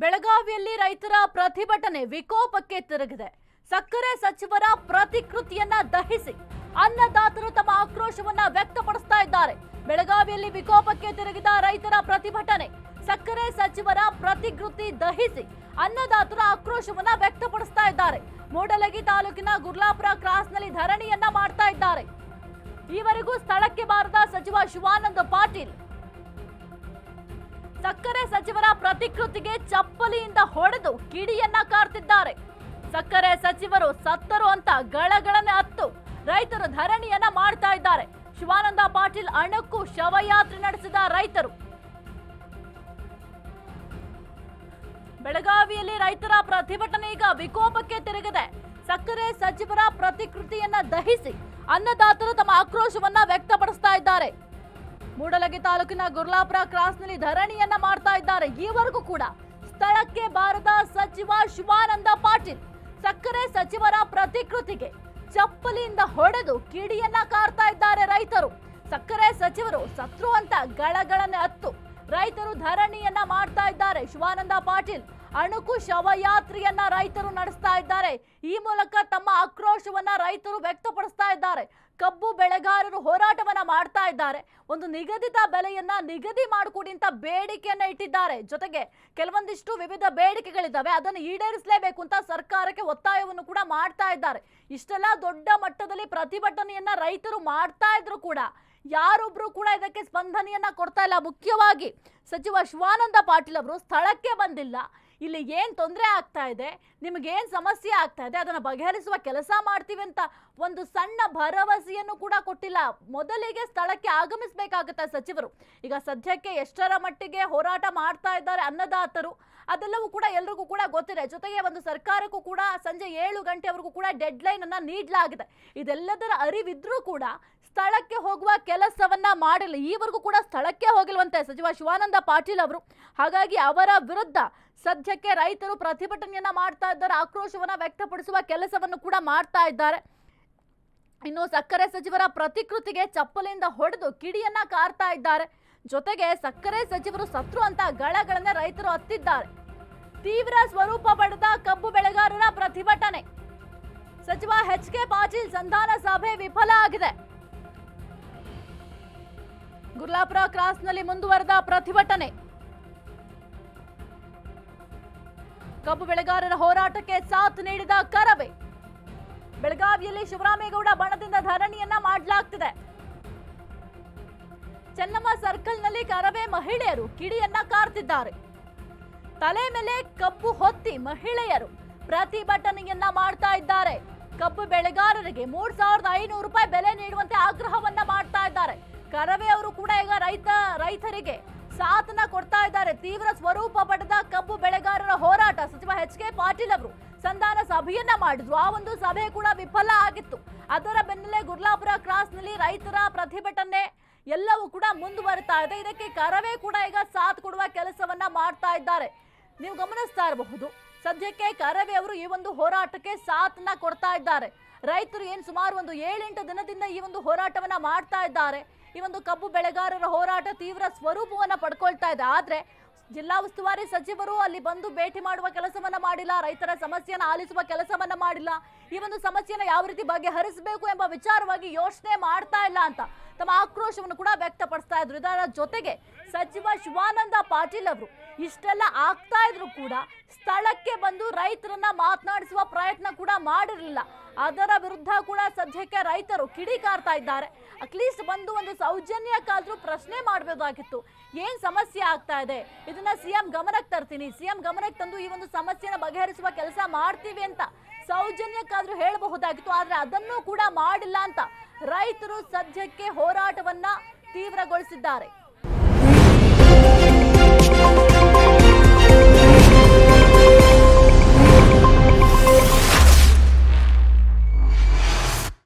ಬೆಳಗಾವಿಯಲ್ಲಿ ರೈತರ ಪ್ರತಿಭಟನೆ ವಿಕೋಪಕ್ಕೆ ತಿರುಗಿದೆ. ಸಕ್ಕರೆ ಸಚಿವರ ಪ್ರತಿಕೃತಿಯನ್ನ ದಹಿಸಿ ಅನ್ನದಾತರು ತಮ್ಮ ಆಕ್ರೋಶವನ್ನ ವ್ಯಕ್ತಪಡಿಸ್ತಾ ಇದ್ದಾರೆ. ಬೆಳಗಾವಿಯಲ್ಲಿ ವಿಕೋಪಕ್ಕೆ ತಿರುಗಿದ ರೈತರ ಪ್ರತಿಭಟನೆ. ಸಕ್ಕರೆ ಸಚಿವರ ಪ್ರತಿಕೃತಿ ದಹಿಸಿ ಅನ್ನದಾತರ ಆಕ್ರೋಶವನ್ನ ವ್ಯಕ್ತಪಡಿಸ್ತಾ ಇದ್ದಾರೆ. ಮೂಡಲಗಿ ತಾಲೂಕಿನ ಗುರ್ಲಾಪುರ ಕ್ರಾಸ್ನಲ್ಲಿ ಧರಣಿಯನ್ನ ಮಾಡ್ತಾ ಇದ್ದಾರೆ. ಈವರೆಗೂ ಸ್ಥಳಕ್ಕೆ ಬಾರದ ಸಚಿವ ಶಿವಾನಂದ ಪಾಟೀಲ್ ಸಕ್ಕರೆ ಸಚಿವರ ಪ್ರತಿಕೃತಿಗೆ ಚಪ್ಪಲಿಯಿಂದ ಹೊಡೆದು ಕಿಡಿಯನ್ನ ಕಾರ್ತಿದ್ದಾರೆ. ಸಕ್ಕರೆ ಸಚಿವರು ಸತ್ತರು ಅಂತ ಗಳಗಳನ್ನ ಹತ್ತು ರೈತರು ಧರಣಿಯನ್ನ ಮಾಡ್ತಾ ಇದ್ದಾರೆ. ಶಿವಾನಂದ ಪಾಟೀಲ್ ಅಣಕು ಶವಯಾತ್ರೆ ನಡೆಸಿದ ರೈತರು. ಬೆಳಗಾವಿಯಲ್ಲಿ ರೈತರ ಪ್ರತಿಭಟನೆ ಈಗ ವಿಕೋಪಕ್ಕೆ ತಿರುಗಿದೆ. ಸಕ್ಕರೆ ಸಚಿವರ ಪ್ರತಿಕೃತಿಯನ್ನ ದಹಿಸಿ ಅನ್ನದಾತರು ತಮ್ಮ ಆಕ್ರೋಶವನ್ನ ವ್ಯಕ್ತಪಡಿಸ್ತಾ ಇದ್ದಾರೆ. ಮೂಡಲಗಿ ತಾಲೂಕಿನ ಗುರ್ಲಾಪುರ ಕ್ರಾಸ್ನಲ್ಲಿ ಧರಣಿಯನ್ನ ಮಾಡ್ತಾ ಇದ್ದಾರೆ. ಈವರೆಗೂ ಕೂಡ ಸ್ಥಳಕ್ಕೆ ಬಾರದ ಸಚಿವ ಶಿವಾನಂದ ಪಾಟೀಲ್ ಸಕ್ಕರೆ ಸಚಿವರ ಪ್ರತಿಕೃತಿಗೆ ಚಪ್ಪಲಿಯಿಂದ ಹೊಡೆದು ಕಿಡಿಯನ್ನ ಕಾರ್ತಾ ಇದ್ದಾರೆ ರೈತರು. ಸಕ್ಕರೆ ಸಚಿವರು ಸತ್ರು ಅಂತ ಗಳಗಳನ್ನ ಹತ್ತು ರೈತರು ಧರಣಿಯನ್ನ ಮಾಡ್ತಾ ಇದ್ದಾರೆ. ಶಿವಾನಂದ ಪಾಟೀಲ್ ಅಣುಕು ಶವಯಾತ್ರೆಯನ್ನ ರೈತರು ನಡೆಸ್ತಾ ಇದ್ದಾರೆ. ಈ ಮೂಲಕ ತಮ್ಮ ಆಕ್ರೋಶವನ್ನ ರೈತರು ವ್ಯಕ್ತಪಡಿಸ್ತಾ ಇದ್ದಾರೆ. ಕಬ್ಬು ಬೆಳೆಗಾರರು ಹೋರಾಟವನ್ನ ಮಾಡ್ತಾ ಇದ್ದಾರೆ. ಒಂದು ನಿಗದಿತ ಬೆಲೆಯನ್ನ ನಿಗದಿ ಮಾಡಿಕೊಡಿ ಅಂತ ಬೇಡಿಕೆಯನ್ನ ಇಟ್ಟಿದ್ದಾರೆ. ಜೊತೆಗೆ ಕೆಲವೊಂದಿಷ್ಟು ವಿವಿಧ ಬೇಡಿಕೆಗಳಿದ್ದಾವೆ, ಅದನ್ನು ಈಡೇರಿಸಲೇಬೇಕು ಅಂತ ಸರ್ಕಾರಕ್ಕೆ ಒತ್ತಾಯವನ್ನು ಕೂಡ ಮಾಡ್ತಾ ಇದ್ದಾರೆ. ಇಷ್ಟೆಲ್ಲ ದೊಡ್ಡ ಮಟ್ಟದಲ್ಲಿ ಪ್ರತಿಭಟನೆಯನ್ನ ರೈತರು ಮಾಡ್ತಾ ಇದ್ರು ಕೂಡ ಯಾರೊಬ್ರು ಕೂಡ ಇದಕ್ಕೆ ಸ್ಪಂದನೆಯನ್ನ ಕೊಡ್ತಾ ಇಲ್ಲ. ಮುಖ್ಯವಾಗಿ ಸಚಿವ ಶಿವಾನಂದ ಪಾಟೀಲ್ ಅವರು ಸ್ಥಳಕ್ಕೆ ಬಂದಿಲ್ಲ. ಇಲ್ಲಿ ಏನ್ ತೊಂದರೆ ಆಗ್ತಾ ಇದೆ, ನಿಮಗೇನ್ ಸಮಸ್ಯೆ ಆಗ್ತಾ ಇದೆ, ಅದನ್ನ ಬಗೆಹರಿಸುವ ಕೆಲಸ ಮಾಡ್ತೀವಿ ಅಂತ ಒಂದು ಸಣ್ಣ ಭರವಸೆಯನ್ನು ಕೂಡ ಕೊಟ್ಟಿಲ್ಲ. ಮೊದಲಿಗೆ ಸ್ಥಳಕ್ಕೆ ಆಗಮಿಸಬೇಕಾಗುತ್ತೆ ಸಚಿವರು. ಈಗ ಸದ್ಯಕ್ಕೆ ಎಷ್ಟರ ಮಟ್ಟಿಗೆ ಹೋರಾಟ ಮಾಡ್ತಾ ಇದ್ದಾರೆ ಅನ್ನದಾತರು ಅದೆಲ್ಲವೂ ಕೂಡ ಎಲ್ರಿಗೂ ಕೂಡ ಗೊತ್ತಿದೆ. ಜೊತೆಗೆ ಒಂದು ಸರ್ಕಾರಕ್ಕೂ ಕೂಡ ಸಂಜೆ 7 ಗಂಟೆವರೆಗೂ ಕೂಡ ಡೆಡ್ ಲೈನ್ ಅನ್ನ ನೀಡಲಾಗಿದೆ. ಇದೆಲ್ಲದರ ಅರಿವಿದ್ರೂ ಕೂಡ ಸ್ಥಳಕ್ಕೆ ಹೋಗುವ ಕೆಲಸವನ್ನ ಮಾಡಿಲ್ಲ. ಈವರೆಗೂ ಕೂಡ ಸ್ಥಳಕ್ಕೆ ಹೋಗಿಲ್ವಂತೆ ಸಚಿವ ಶಿವಾನಂದ ಪಾಟೀಲ್ ಅವರು. ಹಾಗಾಗಿ ಅವರ ವಿರುದ್ಧ ಸದ್ಯಕ್ಕೆ ರೈತರು ಪ್ರತಿಭಟನೆಯನ್ನ ಮಾಡ್ತಾ ಇದ್ದಾರೆ. ಆಕ್ರೋಶವನ್ನ ವ್ಯಕ್ತಪಡಿಸುವ ಕೆಲಸವನ್ನು ಕೂಡ ಮಾಡ್ತಾ ಇದ್ದಾರೆ. ಇನ್ನು ಸಕ್ಕರೆ ಸಚಿವರ ಪ್ರತಿಕೃತಿಗೆ ಚಪ್ಪಲಿಯಿಂದ ಹೊಡೆದು ಕಿಡಿಯನ್ನ ಕಾರ್ತಾ ಇದ್ದಾರೆ. ಜೊತೆಗೆ ಸಕ್ಕರೆ ಸಚಿವರು ಸತ್ರು ಅಂತ ಗಳಗಳನ್ನ ರೈತರು ಹತ್ತಿದ್ದಾರೆ. ತೀವ್ರ ಸ್ವರೂಪ ಪಡೆದ ಕಬ್ಬು ಬೆಳೆಗಾರರ ಪ್ರತಿಭಟನೆ. ಸಚಿವ ಎಚ್.ಕೆ. ಪಾಟೀಲ್ ಸಂಧಾನ ಸಭೆ ವಿಫಲ ಆಗಿದೆ. ಗುರ್ಲಾಪುರ ಕ್ರಾಸ್ನಲ್ಲಿ ಮುಂದುವರೆದ ಪ್ರತಿಭಟನೆ. ಕಬ್ಬು ಬೆಳೆಗಾರರ ಹೋರಾಟಕ್ಕೆ ಸಾಥ್ ನೀಡಿದ ಕರವೇ. ಬೆಳಗಾವಿಯಲ್ಲಿ ಶಿವರಾಮೇಗೌಡ ಬಣದಿಂದ ಧರಣಿಯನ್ನ ಮಾಡಲಾಗ್ತಿದೆ. ಚೆನ್ನಮ್ಮ ಸರ್ಕಲ್ನಲ್ಲಿ ಕರವೇ ಮಹಿಳೆಯರು ಕಿಡಿಯನ್ನ ಕಾರ್ತಿದ್ದಾರೆ. ತಲೆ ಮೇಲೆ ಕಬ್ಬು ಹೊತ್ತಿ ಮಹಿಳೆಯರು ಪ್ರತಿಭಟನೆಯನ್ನ ಮಾಡ್ತಾ ಇದ್ದಾರೆ. ಕಬ್ಬು ಬೆಳೆಗಾರರಿಗೆ 3,500 ರೂಪಾಯಿ ಬೆಲೆ ನೀಡುವಂತೆ ಆಗ್ರಹವನ್ನ ಮಾಡ್ತಾ ಇದ್ದಾರೆ. ಕರವೇ ಅವರು ಕೂಡ ಈಗ ರೈತರಿಗೆ ಸಾಥನ್ನ ಕೊಡ್ತಾ ಇದ್ದಾರೆ. ತೀವ್ರ ಸ್ವರೂಪ ಪಡೆದ ಕಬ್ಬು ಬೆಳೆಗಾರರ ಹೋರಾಟ. ಸಚಿವ ಎಚ್.ಕೆ. ಪಾಟೀಲ್ ಅವರು ಸಂಧಾನ ಸಭೆಯನ್ನ ಮಾಡಿದ್ರು. ಆ ಒಂದು ಸಭೆ ಕೂಡ ವಿಫಲ ಆಗಿತ್ತು. ಅದರ ಬೆನ್ನಲ್ಲೇ ಗುರ್ಲಾಪುರ ಕ್ರಾಸ್ನಲ್ಲಿ ರೈತರ ಪ್ರತಿಭಟನೆ ಎಲ್ಲವೂ ಕೂಡ ಮುಂದುವರಿತಾ ಇದೆ. ಇದಕ್ಕೆ ಕರವೇ ಕೂಡ ಈಗ ಸಾಥ್ ಕೊಡುವ ಕೆಲಸವನ್ನ ಮಾಡ್ತಾ ಇದ್ದಾರೆ. ನೀವು ಗಮನಿಸ್ತಾ ಇರಬಹುದು, ಸದ್ಯಕ್ಕೆ ಕರವೇ ಅವರು ಈ ಒಂದು ಹೋರಾಟಕ್ಕೆ ಸಾಥನ್ನ ಕೊಡ್ತಾ ಇದ್ದಾರೆ. ರೈತರು ಏನು ಸುಮಾರು ಒಂದು 7-8 ದಿನದಿಂದ ಈ ಒಂದು ಹೋರಾಟವನ್ನ ಮಾಡ್ತಾ ಇದ್ದಾರೆ. ಈ ಒಂದು ಕಬ್ಬು ಬೆಳೆಗಾರರ ಹೋರಾಟ ತೀವ್ರ ಸ್ವರೂಪವನ್ನ ಪಡ್ಕೊಳ್ತಾ ಇದೆ. ಆದ್ರೆ ಜಿಲ್ಲಾ ಉಸ್ತುವಾರಿ ಸಚಿವರು ಅಲ್ಲಿ ಬಂದು ಭೇಟಿ ಮಾಡುವ ಕೆಲಸವನ್ನ ಮಾಡಿಲ್ಲ. ರೈತರ ಸಮಸ್ಯೆಯನ್ನು ಆಲಿಸುವ ಕೆಲಸವನ್ನ ಮಾಡಿಲ್ಲ. ಈ ಒಂದು ಸಮಸ್ಯೆಯನ್ನು ಯಾವ ರೀತಿ ಬಗೆಹರಿಸಬೇಕು ಎಂಬ ವಿಚಾರವಾಗಿ ಯೋಚನೆ ಮಾಡ್ತಾ ಇಲ್ಲ ಅಂತ ತಮ್ಮ ಆಕ್ರೋಶವನ್ನು ಕೂಡ ವ್ಯಕ್ತಪಡಿಸ್ತಾ ಇದ್ರು. ಇದರ ಜೊತೆಗೆ ಸಚಿವ ಶಿವಾನಂದ ಪಾಟೀಲ್ ಅವರು ಇಷ್ಟೆಲ್ಲ ಆಗ್ತಾ ಇದ್ರು ಕೂಡ ಸ್ಥಳಕ್ಕೆ ಬಂದು ರೈತರನ್ನ ಮಾತನಾಡಿಸುವ ಪ್ರಯತ್ನ ಕೂಡ ಮಾಡಿರಲಿಲ್ಲ. ಅದರ ವಿರುದ್ಧ ಕೂಡ ಸದ್ಯಕ್ಕೆ ರೈತರು ಕಿಡಿಕಾರ್ತಾ ಇದ್ದಾರೆ. ಅಟ್ಲೀಸ್ಟ್ ಬಂದು ಒಂದು ಸೌಜನ್ಯಕ್ಕಾದ್ರೂ ಪ್ರಶ್ನೆ ಮಾಡಬಹುದಾಗಿತ್ತು. ಏನ್ ಸಮಸ್ಯೆ ಆಗ್ತಾ ಇದೆ, ಇದನ್ನ ಸಿಎಂ ಗಮನಕ್ಕೆ ತರ್ತೀನಿ, ಸಿಎಂ ಗಮನಕ್ಕೆ ತಂದು ಈ ಒಂದು ಸಮಸ್ಯೆನ ಬಗೆಹರಿಸುವ ಕೆಲಸ ಮಾಡ್ತೀವಿ ಅಂತ ಸೌಜನ್ಯಕ್ಕಾದ್ರೂ ಹೇಳಬಹುದಾಗಿತ್ತು. ಆದ್ರೆ ಅದನ್ನೂ ಕೂಡ ಮಾಡಿಲ್ಲ ಅಂತ ರೈತರು ಸದ್ಯಕ್ಕೆ ಹೋರಾಟವನ್ನ ತೀವ್ರಗೊಳಿಸಿದ್ದಾರೆ.